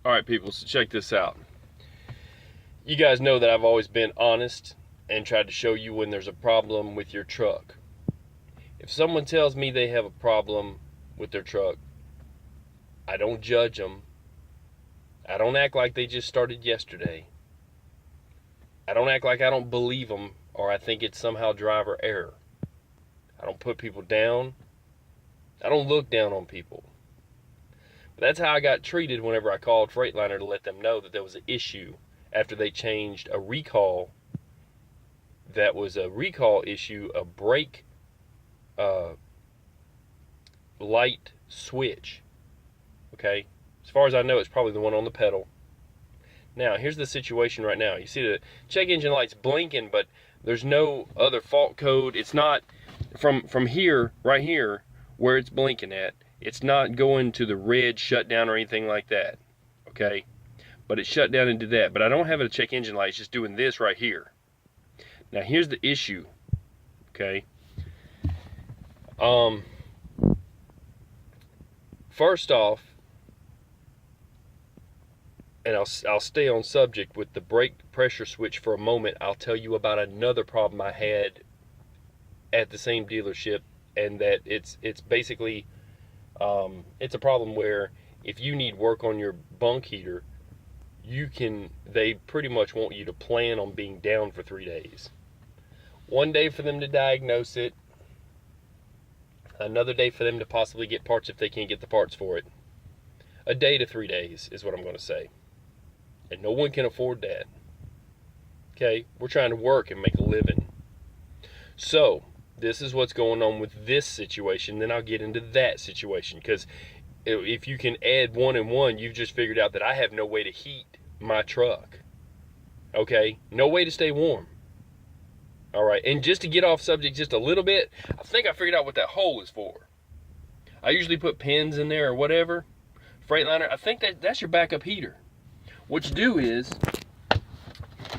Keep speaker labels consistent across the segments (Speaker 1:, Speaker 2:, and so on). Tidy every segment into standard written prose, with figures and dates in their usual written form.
Speaker 1: Alright people, so check this out. You guys know that I've always been honest and tried to show you when there's a problem with your truck. If someone tells me they have a problem with their truck, I don't judge them. I don't act like they just started yesterday. I don't act like I don't believe them or I think it's somehow driver error. I don't put people down. I don't look down on people. But that's how I got treated whenever I called Freightliner to let them know that there was an issue after they changed a recall. That was a recall issue, a brake light switch. Okay? As far as I know, it's probably the one on the pedal. Now, here's the situation right now. You see the check engine light's blinking, but there's no other fault code. It's not from here, right here, where it's blinking at. It's not going to the red shutdown or anything like that. Okay? But it's shut down into that. But I don't have a check engine light. It's just doing this right here. Now, here's the issue. Okay? First off, and I'll stay on subject with the brake pressure switch for a moment. I'll tell you about another problem I had at the same dealership, and that it's basically it's a problem where if you need work on your bunk heater, they pretty much want you to plan on being down for 3 days. One day for them to diagnose it, another day for them to possibly get parts if they can't get the parts for it. A day to 3 days is what I'm going to say. And no one can afford that. Okay? We're trying to work and make a living. So, this is what's going on with this situation. Then I'll get into that situation. Because if you can add one and one, you've just figured out that I have no way to heat my truck. Okay? No way to stay warm. Alright, and just to get off subject just a little bit, I think I figured out what that hole is for. I usually put pins in there or whatever. Freightliner, I think that's your backup heater. What you do is,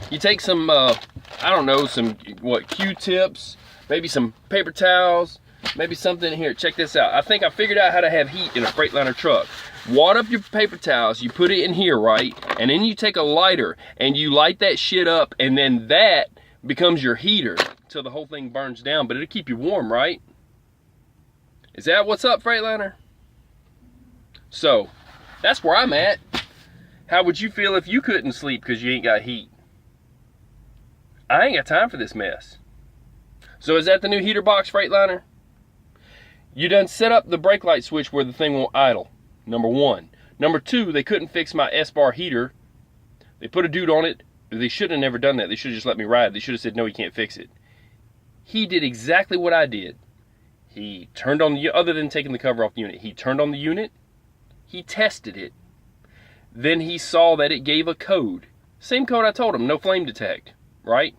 Speaker 1: you take some, I don't know, some, Q-tips, maybe some paper towels, maybe something here. Check this out. I think I figured out how to have heat in a Freightliner truck. Wad up your paper towels, you put it in here, right? And then you take a lighter, and you light that shit up, and then that becomes your heater till the whole thing burns down, but it'll keep you warm, right? Is that what's up, Freightliner? So, that's where I'm at. How would you feel if you couldn't sleep because you ain't got heat? I ain't got time for this mess. So is that the new heater box, Freightliner? You done set up the brake light switch where the thing won't idle. Number one. Number two, they couldn't fix my S-bar heater. They put a dude on it. They should have never done that. They should have just let me ride. They should have said, no, you can't fix it. He did exactly what I did. He turned on the, other than taking the cover off the unit, he turned on the unit. He tested it. Then he saw that it gave a code. Same code I told him, no flame detect, right?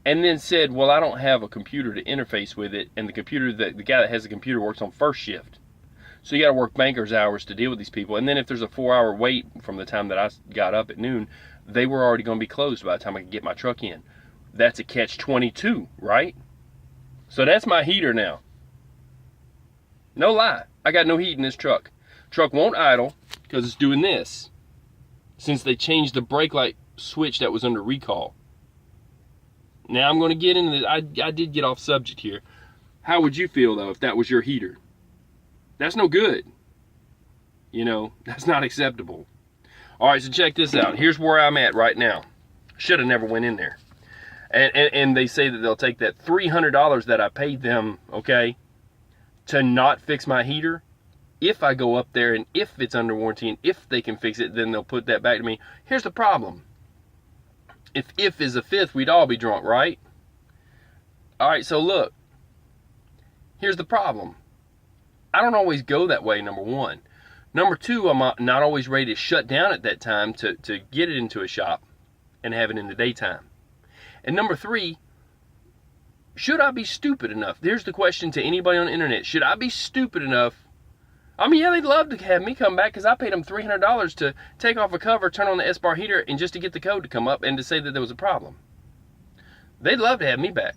Speaker 1: And then said, well, I don't have a computer to interface with it, and the guy that has the computer works on first shift. So you gotta work banker's hours to deal with these people. And then if there's a 4-hour wait from the time that I got up at noon, they were already gonna be closed by the time I could get my truck in. That's a catch-22, right? So that's my heater now. No lie, I got no heat in this truck. Truck won't idle because it's doing this since they changed the brake light switch that was under recall. Now I'm going to get into this. I did get off subject here. How would you feel though if that was your heater? That's no good. You know, that's not acceptable. Alright, so check this out. Here's where I'm at right now. Should have never went in there. And they say that they'll take that $300 that I paid them, okay, to not fix my heater. If I go up there and if it's under warranty and if they can fix it, then they'll put that back to me. Here's the problem. If is a fifth, we'd all be drunk, right? Alright, so look. Here's the problem. I don't always go that way, number one. Number two, I'm not always ready to shut down at that time to get it into a shop and have it in the daytime. And number three, should I be stupid enough? Here's the question to anybody on the internet. Should I be stupid enough? I mean, yeah, they'd love to have me come back because I paid them $300 to take off a cover, turn on the S-bar heater, and just to get the code to come up and to say that there was a problem. They'd love to have me back.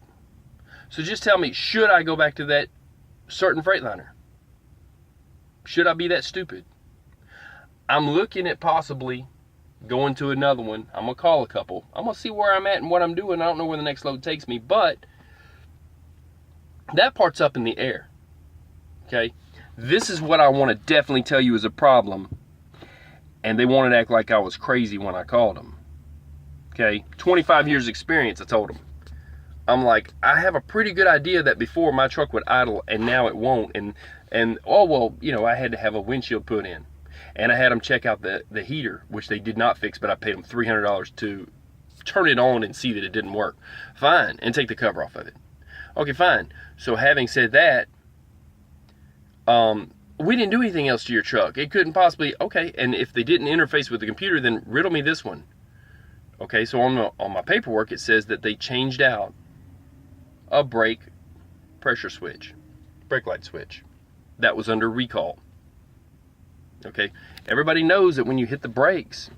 Speaker 1: So just tell me, should I go back to that certain Freightliner? Should I be that stupid? I'm looking at possibly going to another one. I'm going to call a couple. I'm going to see where I'm at and what I'm doing. I don't know where the next load takes me, but that part's up in the air. Okay? This is what I want to definitely tell you is a problem. And they wanted to act like I was crazy when I called them. Okay? 25 years experience, I told them. I'm like, I have a pretty good idea that before my truck would idle and now it won't. And oh, well, you know, I had to have a windshield put in. And I had them check out the heater, which they did not fix, but I paid them $300 to turn it on and see that it didn't work. Fine. And take the cover off of it. Okay, fine. So having said that, we didn't do anything else to your truck. It couldn't possibly, okay, and if they didn't interface with the computer, then riddle me this one. Okay, so on my paperwork, it says that they changed out a brake pressure switch, brake light switch. That was under recall. Okay, everybody knows that when you hit the brakes,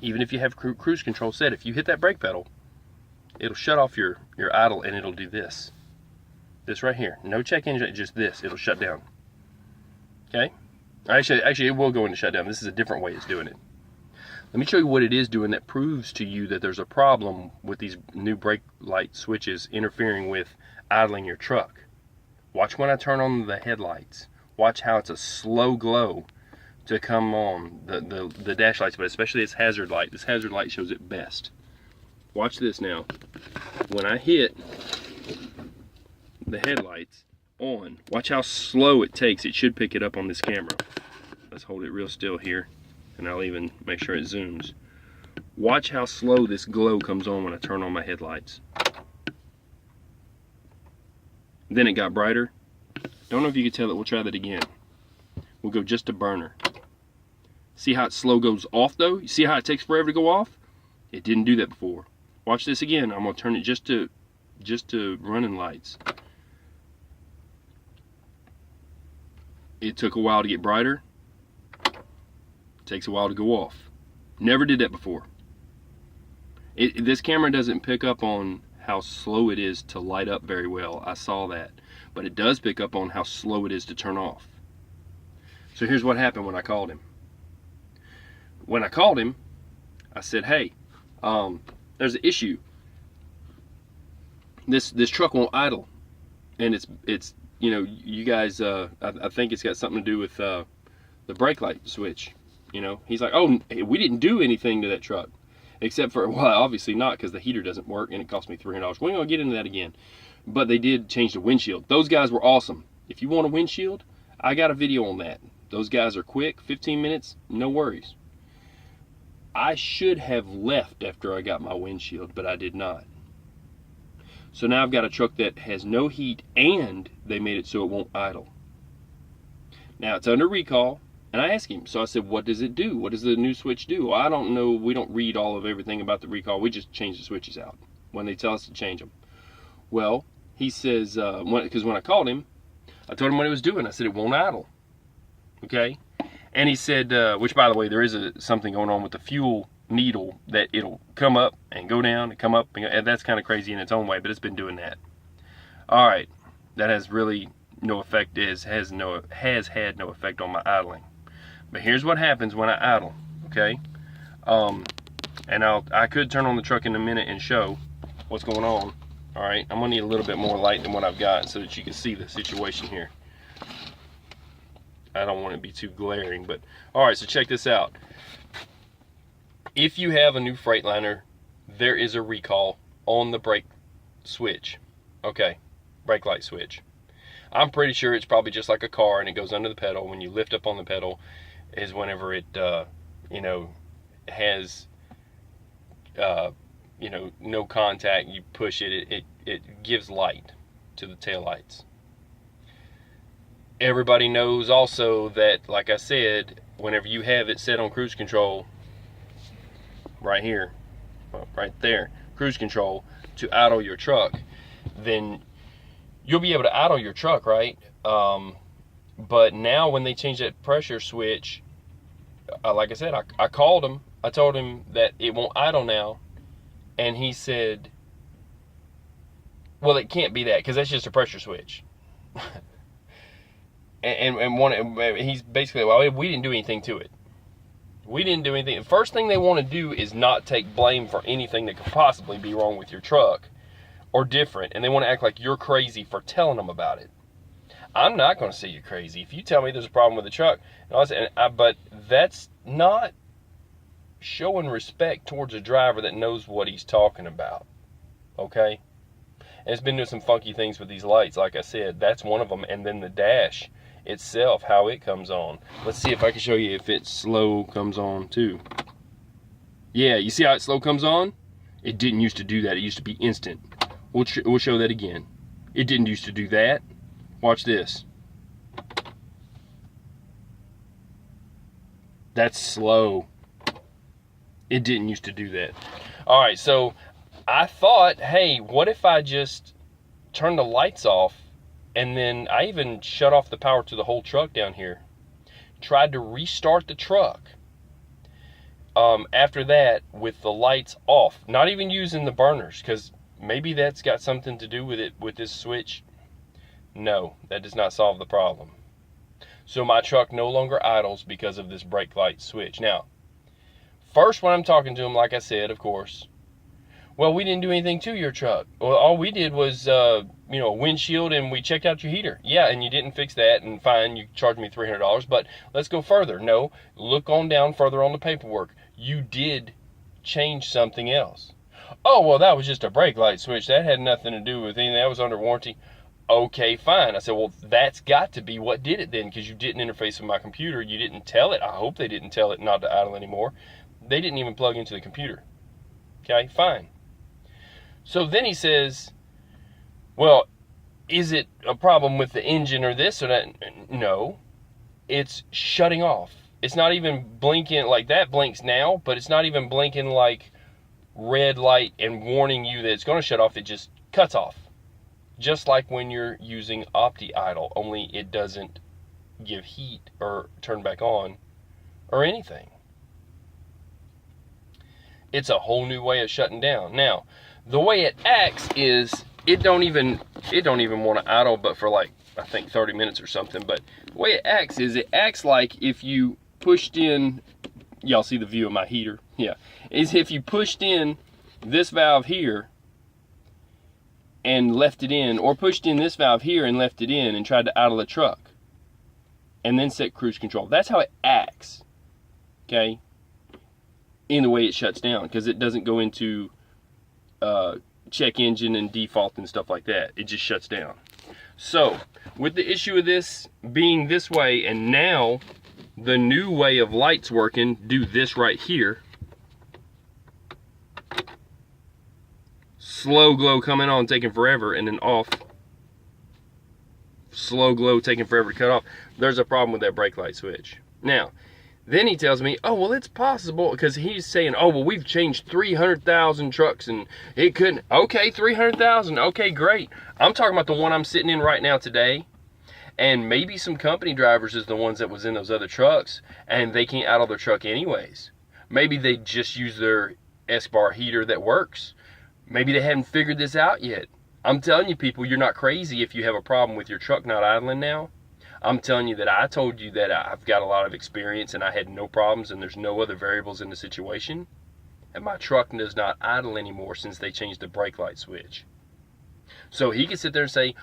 Speaker 1: even if you have cruise control set, if you hit that brake pedal, it'll shut off your idle and it'll do this. This right here. No check engine, just this. It'll shut down. Okay? Actually, it will go into shutdown. This is a different way it's doing it. Let me show you what it is doing that proves to you that there's a problem with these new brake light switches interfering with idling your truck. Watch when I turn on the headlights. Watch how it's a slow glow to come on, the dash lights, but especially this hazard light. This hazard light shows it best. Watch this now. When I hit the headlights on, watch how slow it takes. It should pick it up on this camera. Let's hold it real still here. And I'll even make sure it zooms. Watch how slow this glow comes on when I turn on my headlights. Then it got brighter. Don't know if you can tell it. We'll try that again. We'll go just to burner. See how it slow goes off though? You see how it takes forever to go off? It didn't do that before. Watch this again. I'm gonna turn it just to running lights. It took a while to get brighter. Takes a while to go off. Never did that before. This camera doesn't pick up on how slow it is to light up very well. I saw that. But it does pick up on how slow it is to turn off. So here's what happened when I called him. When I called him, I said, hey, there's an issue. This truck won't idle. And it's you know, you guys, I think it's got something to do with the brake light switch. You know, he's like, oh, we didn't do anything to that truck. Except for, well, obviously not, because the heater doesn't work and it cost me $300. We ain't gonna get into that again. But they did change the windshield. Those guys were awesome. If you want a windshield, I got a video on that. Those guys are quick, 15 minutes, no worries. I should have left after I got my windshield, but I did not. So now I've got a truck that has no heat and they made it so it won't idle. Now it's under recall. And I asked him, so I said, what does it do? What does the new switch do? Well, I don't know. We don't read all of everything about the recall. We just change the switches out when they tell us to change them. Well, he says, because when I called him, I told him what it was doing. I said, it won't idle. Okay? And he said, which by the way, there is something going on with the fuel needle that it'll come up and go down and come up. And that's kind of crazy in its own way, but it's been doing that. All right. That has really no effect, has had no effect on my idling. But here's what happens when I idle, okay? And I could turn on the truck in a minute and show what's going on. All right, I'm gonna need a little bit more light than what I've got so that you can see the situation here. I don't want it to be too glaring, but all right, so check this out. If you have a new Freightliner, there is a recall on the brake switch, okay, brake light switch. I'm pretty sure it's probably just like a car and it goes under the pedal. When you lift up on the pedal is whenever it, you know, has, you know, no contact, you push it, it gives light to the taillights. Everybody knows also that, like I said, whenever you have it set on cruise control, right here, right there, cruise control, to idle your truck, then you'll be able to idle your truck, right? But now when they change that pressure switch, like I said, I called him. I told him that it won't idle now. And he said, well, it can't be that because that's just a pressure switch. he's basically, well, we didn't do anything to it. We didn't do anything. The first thing they want to do is not take blame for anything that could possibly be wrong with your truck or different, and they want to act like you're crazy for telling them about it. I'm not going to say you're crazy. If you tell me there's a problem with the truck, but that's not showing respect towards a driver that knows what he's talking about, okay? And it's been doing some funky things with these lights, like I said. That's one of them, and then the dash itself, how it comes on. Let's see if I can show you if it slow comes on too. Yeah, you see how it slow comes on? It didn't used to do that. It used to be instant. We'll show that again. It didn't used to do that. Watch this. That's slow. It didn't used to do that. All right, so I thought, hey, what if I just turn the lights off, and then I even shut off the power to the whole truck down here. Tried to restart the truck. After that, with the lights off, not even using the burners, because maybe that's got something to do with it, with this switch. No, that does not solve the problem. So my truck no longer idles because of this brake light switch. Now, first when I'm talking to him, like I said, of course, well, we didn't do anything to your truck. Well, all we did was, windshield, and we checked out your heater. Yeah, and you didn't fix that, and fine, you charged me $300, but let's go further. No, look on down further on the paperwork. You did change something else. Oh, well, that was just a brake light switch. That had nothing to do with anything. That was under warranty. Okay, fine. I said, well, that's got to be what did it then, because you didn't interface with my computer. You didn't tell it. I hope they didn't tell it not to idle anymore. They didn't even plug into the computer. Okay, fine. So then he says, well, is it a problem with the engine or this or that? No, it's shutting off. It's not even blinking like that blinks now, but it's not even blinking like red light and warning you that it's going to shut off. It just cuts off. Just like when you're using Opti idle, only it doesn't give heat or turn back on or anything. It's a whole new way of shutting down. Now, the way it acts is it don't even want to idle but for like, I think 30 minutes or something. But the way it acts is it acts like if you pushed in, y'all see the view of my heater? Yeah. Is if you pushed in this valve here and left it in, or pushed in this valve here and left it in and tried to idle the truck and then set cruise control. That's how it acts, okay, in the way it shuts down, because it doesn't go into check engine and default and stuff like that. It just shuts down. So with the issue of this being this way, and now the new way of lights working, do this right here. Slow glow coming on, taking forever, and then off. Slow glow taking forever to cut off. There's a problem with that brake light switch. Now, then he tells me, oh, well, it's possible, because he's saying, oh, well, we've changed 300,000 trucks, and it couldn't. Okay, 300,000. Okay, great. I'm talking about the one I'm sitting in right now today, and maybe some company drivers is the ones that was in those other trucks, and they can't idle their truck anyways. Maybe they just use their S-bar heater that works. Maybe they haven't figured this out yet. I'm telling you, people, you're not crazy if you have a problem with your truck not idling now. I'm telling you that I told you that I've got a lot of experience and I had no problems and there's no other variables in the situation. And my truck does not idle anymore since they changed the brake light switch. So he can sit there and say,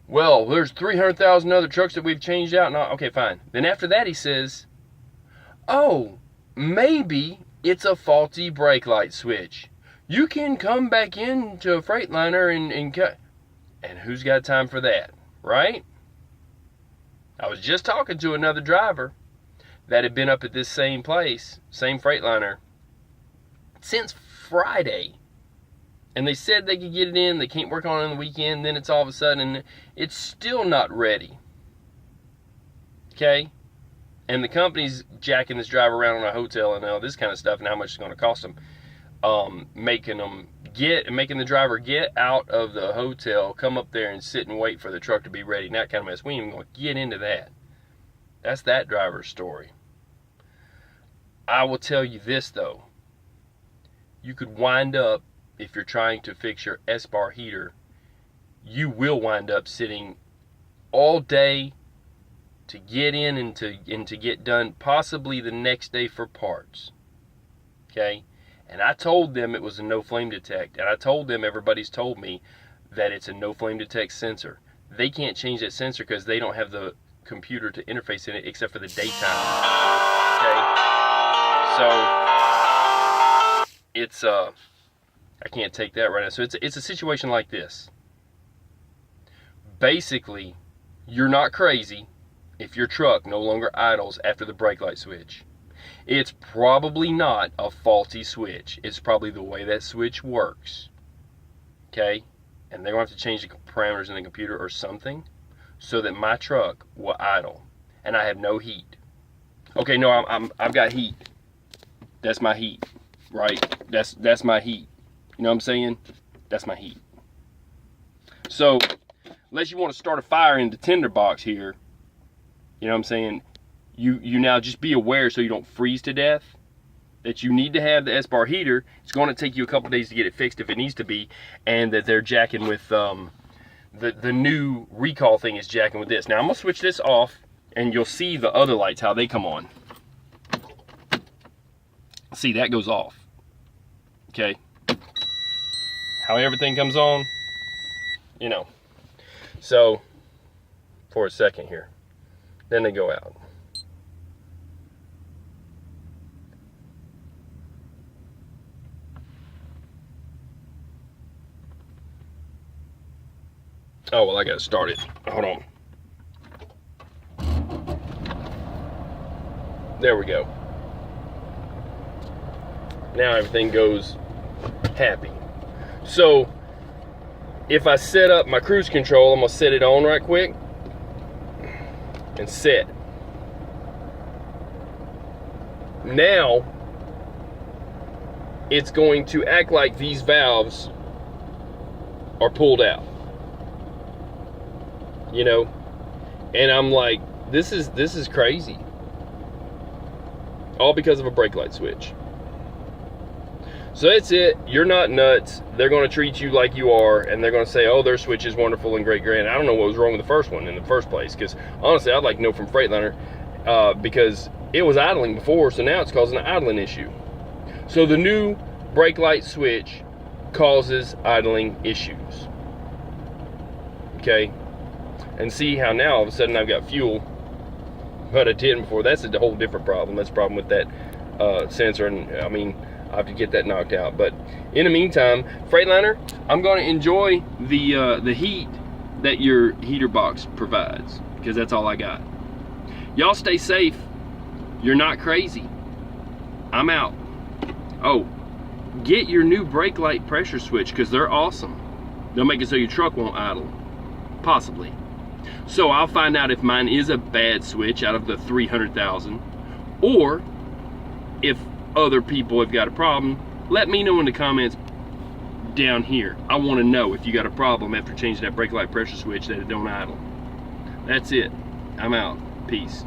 Speaker 1: well, there's 300,000 other trucks that we've changed out. No, okay, fine. Then after that he says, oh, maybe it's a faulty brake light switch. You can come back into a Freightliner and cut. And who's got time for that, right? I was just talking to another driver that had been up at this same place, same Freightliner, since Friday. And they said they could get it in, they can't work on it on the weekend, then it's all of a sudden, it's still not ready. Okay? And the company's jacking this driver around on a hotel and all this kind of stuff and how much it's going to cost them. Making the driver get out of the hotel, come up there and sit and wait for the truck to be ready, and that kind of mess. We ain't even going to get into that. That's that driver's story. I will tell you this though. You could wind up, if you're trying to fix your S-bar heater, you will wind up sitting all day to get in and to get done possibly the next day for parts. Okay? And I told them it was a no flame detect. And I told them, everybody's told me that it's a no flame detect sensor. They can't change that sensor because they don't have the computer to interface in it except for the daytime. Okay? So it's I can't take that right now. So it's a situation like this. Basically, you're not crazy if your truck no longer idles after the brake light switch. It's probably not a faulty switch. It's probably the way that switch works. Okay? And they're going to have to change the parameters in the computer or something so that my truck will idle. And I have no heat. Okay, no, I've got heat. That's my heat, right? That's my heat. You know what I'm saying? That's my heat. So, unless you want to start a fire in the tinderbox here, you know what I'm saying? You now just be aware so you don't freeze to death that you need to have the S-bar heater. It's going to take you a couple days to get it fixed if it needs to be, and that they're jacking with the new recall thing is jacking with this. Now I'm gonna switch this off, and you'll see the other lights how they come on. See, that goes off. Okay, how everything comes on, you know. So for a second here, then they go out. Oh, well, I gotta start it. Hold on. There we go. Now everything goes happy. So, if I set up my cruise control, I'm gonna set it on right quick and set. Now, it's going to act like these valves are pulled out. You know, and I'm like, this is crazy. All because of a brake light switch. So that's it. You're not nuts. They're going to treat you like you are, and they're going to say, oh, their switch is wonderful and great, grand. I don't know what was wrong with the first one in the first place, because honestly, I'd like to know from Freightliner, because it was idling before, so now it's causing an idling issue. So the new brake light switch causes idling issues. Okay? And see how now all of a sudden I've got fuel, but I didn't before. That's a whole different problem. That's a problem with that sensor, and I mean, I have to get that knocked out. But in the meantime, Freightliner, I'm going to enjoy the heat that your heater box provides, because that's all I got. Y'all stay safe. You're not crazy. I'm out. Oh, get your new brake light pressure switch, because they're awesome. They'll make it so your truck won't idle, possibly. So I'll find out if mine is a bad switch out of the 300,000, or if other people have got a problem. Let me know in the comments down here. I want to know if you got a problem after changing that brake light pressure switch that it don't idle. That's it. I'm out. Peace.